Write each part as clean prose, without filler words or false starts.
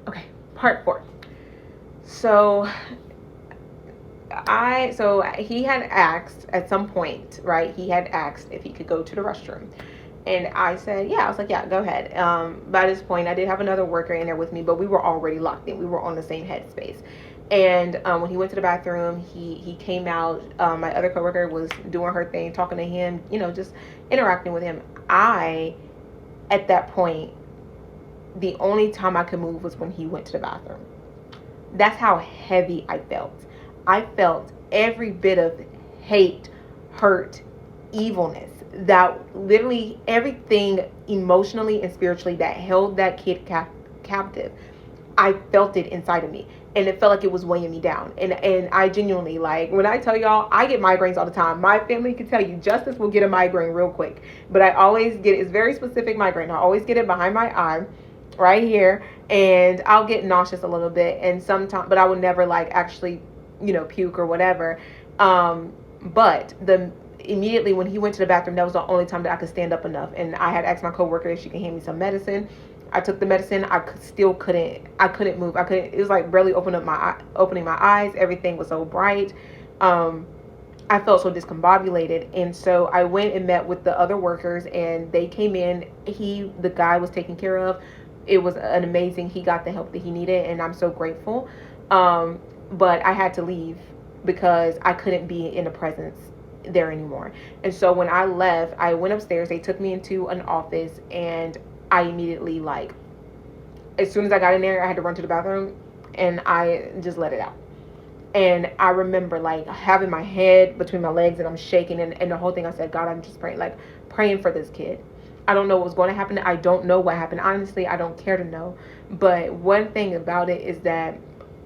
Okay, part 4. So he had asked at some point, right? He had asked if he could go to the restroom. And I said, yeah. I was like, yeah, go ahead. By this point, I did have another worker in there with me, but we were already locked in. We were on the same headspace. And when he went to the bathroom, he came out. My other coworker was doing her thing, talking to him, just interacting with him. At that point, the only time I could move was when he went to the bathroom. That's how heavy I felt. I felt every bit of hate, hurt, evilness, that literally everything emotionally and spiritually that held that kid captive. I felt it inside of me, and it felt like it was weighing me down. And I genuinely, like, when I tell y'all, I get migraines all the time. My family can tell you, Justice will get a migraine real quick, but I always get it's very specific migraine. I always get it behind my eye, right here, and I'll get nauseous a little bit, and sometimes, but I would never like actually, puke or whatever. But the immediately when he went to the bathroom, that was the only time that I could stand up enough, and I had asked my coworker if she could hand me some medicine. I took the medicine. Still couldn't. I couldn't move. I couldn't. It was like barely opening my eyes. Everything was so bright. I felt so discombobulated, and so I went and met with the other workers, and they came in. The guy was taken care of. It was an amazing. He got the help that he needed, and I'm so grateful. But I had to leave because I couldn't be in the presence there anymore. And so when I left, I went upstairs. They took me into an office, and I immediately, like, as soon as I got in there, I had to run to the bathroom, and I just let it out. And I remember, like, having my head between my legs, and I'm shaking, and the whole thing, I said, God, I'm just praying, like, praying for this kid. I don't know what was going to happen. I don't know what happened. Honestly, I don't care to know. But one thing about it is that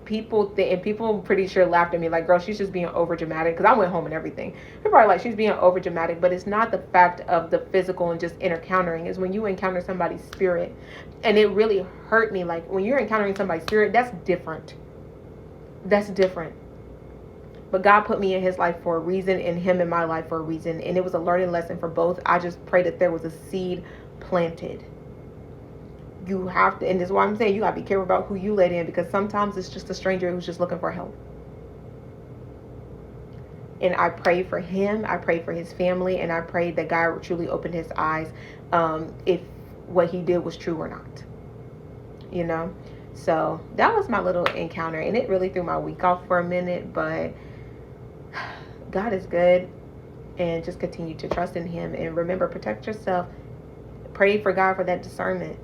people pretty sure laughed at me, like, girl, she's just being over dramatic, because I went home and everything. People are like, she's being over dramatic, but it's not the fact of the physical and just encountering. Is when you encounter somebody's spirit. And it really hurt me. Like, when you're encountering somebody's spirit, that's different. But God put me in his life for a reason, and him in my life for a reason, and it was a learning lesson for both. I just pray that there was a seed planted. You have to, and this is why I'm saying you gotta be careful about who you let in, because sometimes it's just a stranger who's just looking for help. And I pray for him, I pray for his family, and I pray that God truly opened his eyes, if what he did was true or not. So that was my little encounter, and it really threw my week off for a minute, but God is good, and just continue to trust in him, and remember, protect yourself. Pray for God for that discernment.